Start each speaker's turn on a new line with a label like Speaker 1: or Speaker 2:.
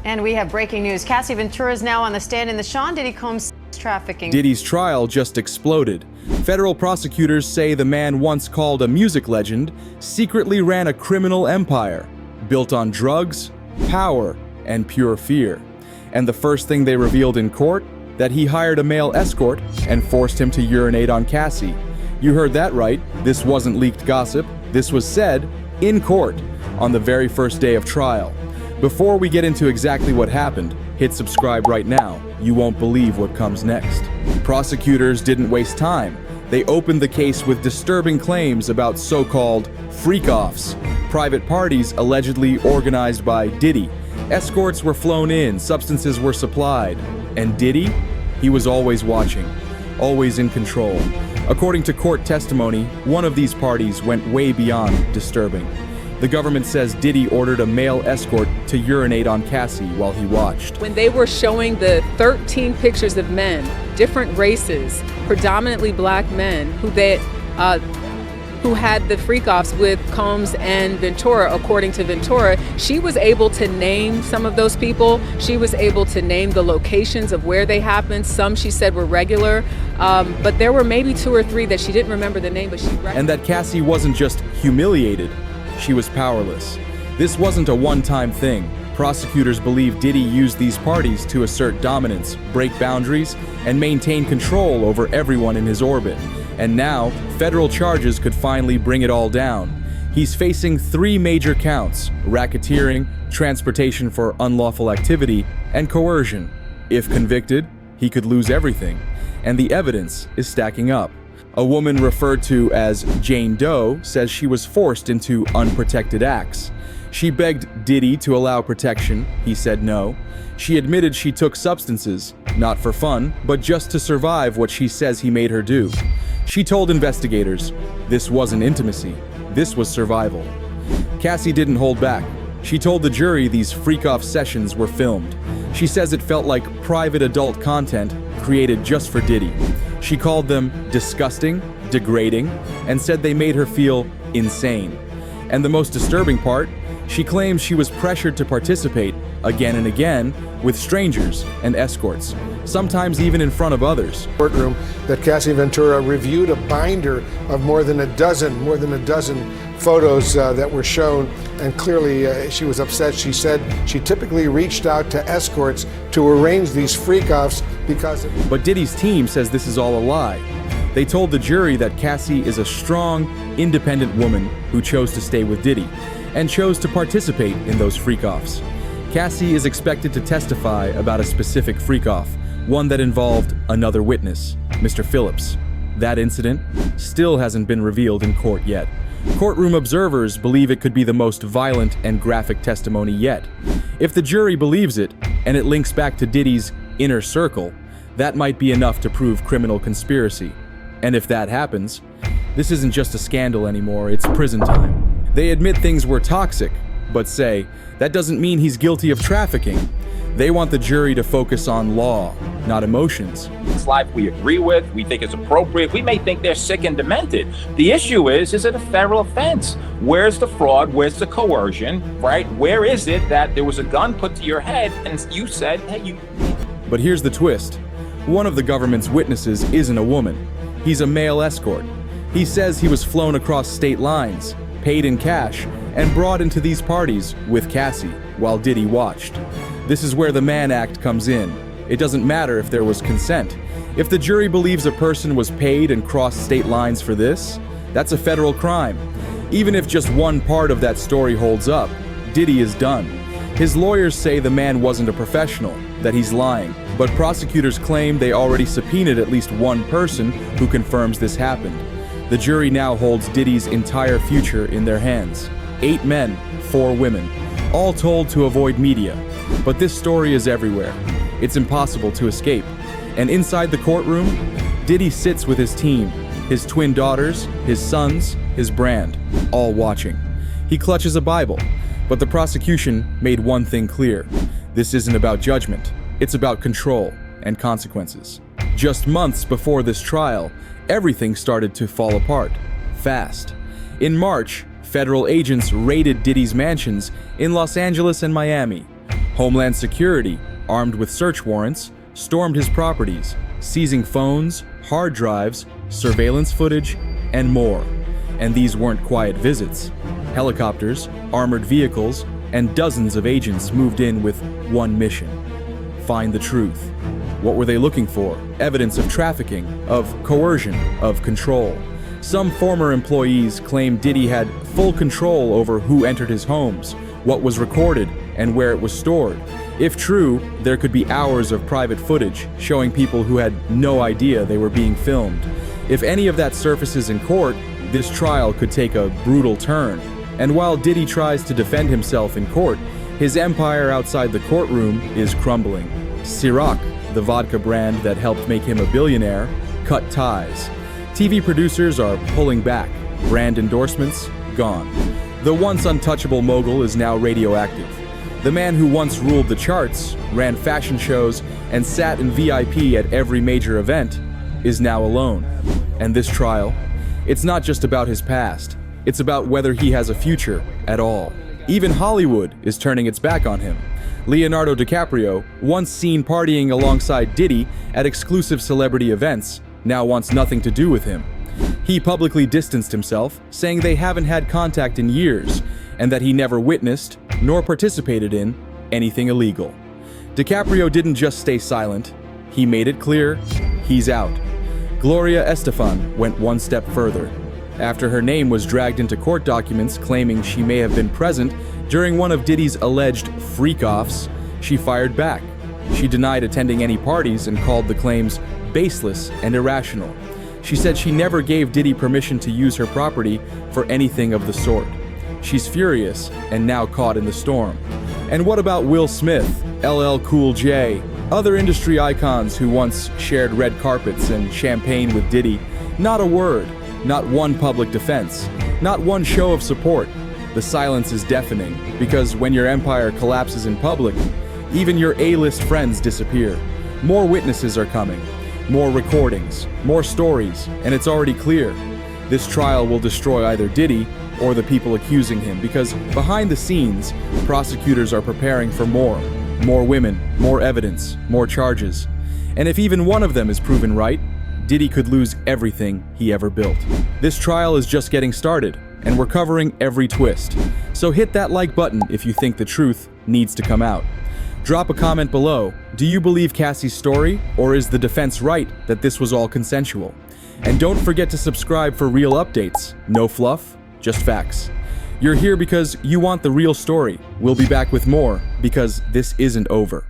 Speaker 1: And we have breaking news. Cassie Ventura is now on the stand in the Sean Diddy Combs trafficking.
Speaker 2: Diddy's trial just exploded. Federal prosecutors say the man, once called a music legend, secretly ran a criminal empire built on drugs, power, and pure fear. And the first thing they revealed in court, that he hired a male escort and forced him to urinate on Cassie. You heard that right. This wasn't leaked gossip. This was said in court on the very first day of trial. Before we get into exactly what happened, hit subscribe right now. You won't believe what comes next. Prosecutors didn't waste time. They opened the case with disturbing claims about so-called freakoffs, private parties allegedly organized by Diddy. Escorts were flown in, substances were supplied. And Diddy? He was always watching, always in control. According to court testimony, one of these parties went way beyond disturbing. The government says Diddy ordered a male escort to urinate on Cassie while he watched.
Speaker 3: When they were showing the 13 pictures of men, different races, predominantly black men, who had the freakoffs with Combs and Ventura, according to Ventura, she was able to name some of those people. She was able to name the locations of where they happened. Some she said were regular, but there were maybe 2 or 3 that she didn't remember the name, but she recognized.
Speaker 2: And that Cassie wasn't just humiliated, she was powerless. This wasn't a one-time thing. Prosecutors believe Diddy used these parties to assert dominance, break boundaries, and maintain control over everyone in his orbit. And now, federal charges could finally bring it all down. He's facing 3 major counts: racketeering, transportation for unlawful activity, and coercion. If convicted, he could lose everything. And the evidence is stacking up. A woman referred to as Jane Doe says she was forced into unprotected acts. She begged Diddy to allow protection. He said no. She admitted she took substances, not for fun, but just to survive what she says he made her do. She told investigators, this wasn't intimacy, this was survival. Cassie didn't hold back. She told the jury these freak-off sessions were filmed. She says it felt like private adult content created just for Diddy. She called them disgusting, degrading, and said they made her feel insane. And the most disturbing part, she claims she was pressured to participate again and again with strangers and escorts, sometimes even in front of others.
Speaker 4: Courtroom that Cassie Ventura reviewed a binder of more than a dozen photos that were shown, and clearly she was upset. She said she typically reached out to escorts to arrange these freak-offs because of...
Speaker 2: But Diddy's team says this is all a lie. They told the jury that Cassie is a strong, independent woman who chose to stay with Diddy and chose to participate in those freak-offs. Cassie is expected to testify about a specific freak-off, one that involved another witness, Mr. Phillips. That incident still hasn't been revealed in court yet. Courtroom observers believe it could be the most violent and graphic testimony yet. If the jury believes it, and it links back to Diddy's inner circle, that might be enough to prove criminal conspiracy. And if that happens, this isn't just a scandal anymore, it's prison time. They admit things were toxic, but say, that doesn't mean he's guilty of trafficking. They want the jury to focus on law, not emotions.
Speaker 5: It's life we agree with, we think it's appropriate, we may think they're sick and demented. The issue is it a federal offense? Where's the fraud, where's the coercion, right? Where is it that there was a gun put to your head and you said, hey, you...
Speaker 2: But here's the twist. One of the government's witnesses isn't a woman. He's a male escort. He says he was flown across state lines, paid in cash, and brought into these parties with Cassie while Diddy watched. This is where the Mann Act comes in. It doesn't matter if there was consent. If the jury believes a person was paid and crossed state lines for this, that's a federal crime. Even if just one part of that story holds up, Diddy is done. His lawyers say the man wasn't a professional, that he's lying, but prosecutors claim they already subpoenaed at least one person who confirms this happened. The jury now holds Diddy's entire future in their hands. 8 men, 4 women, all told to avoid media. But this story is everywhere. It's impossible to escape. And inside the courtroom, Diddy sits with his team, his twin daughters, his sons, his brand, all watching. He clutches a Bible, but the prosecution made one thing clear. This isn't about judgment. It's about control and consequences. Just months before this trial, everything started to fall apart, fast. In March, federal agents raided Diddy's mansions in Los Angeles and Miami. Homeland Security, armed with search warrants, stormed his properties, seizing phones, hard drives, surveillance footage, and more. And these weren't quiet visits. Helicopters, armored vehicles, and dozens of agents moved in with one mission: find the truth. What were they looking for? Evidence of trafficking, of coercion, of control. Some former employees claimed Diddy had full control over who entered his homes, what was recorded, and where it was stored. If true, there could be hours of private footage showing people who had no idea they were being filmed. If any of that surfaces in court, this trial could take a brutal turn. And while Diddy tries to defend himself in court, his empire outside the courtroom is crumbling. Ciroc, the vodka brand that helped make him a billionaire, cut ties. TV producers are pulling back. Brand endorsements, gone. The once untouchable mogul is now radioactive. The man who once ruled the charts, ran fashion shows, and sat in VIP at every major event, is now alone. And this trial, it's not just about his past. It's about whether he has a future at all. Even Hollywood is turning its back on him. Leonardo DiCaprio, once seen partying alongside Diddy at exclusive celebrity events, now wants nothing to do with him. He publicly distanced himself, saying they haven't had contact in years, and that he never witnessed, nor participated in, anything illegal. DiCaprio didn't just stay silent, he made it clear, he's out. Gloria Estefan went one step further. After her name was dragged into court documents claiming she may have been present during one of Diddy's alleged freakoffs, she fired back. She denied attending any parties and called the claims baseless and irrational. She said she never gave Diddy permission to use her property for anything of the sort. She's furious and now caught in the storm. And what about Will Smith, LL Cool J, other industry icons who once shared red carpets and champagne with Diddy? Not a word, not one public defense, not one show of support. The silence is deafening because when your empire collapses in public, even your A-list friends disappear. More witnesses are coming. More recordings, more stories, and it's already clear. This trial will destroy either Diddy or the people accusing him, because behind the scenes, prosecutors are preparing for more women, more evidence, more charges. And if even one of them is proven right, Diddy could lose everything he ever built. This trial is just getting started, and we're covering every twist. So hit that like button if you think the truth needs to come out. Drop a comment below. Do you believe Cassie's story, or is the defense right that this was all consensual? And don't forget to subscribe for real updates. No fluff, just facts. You're here because you want the real story. We'll be back with more, because this isn't over.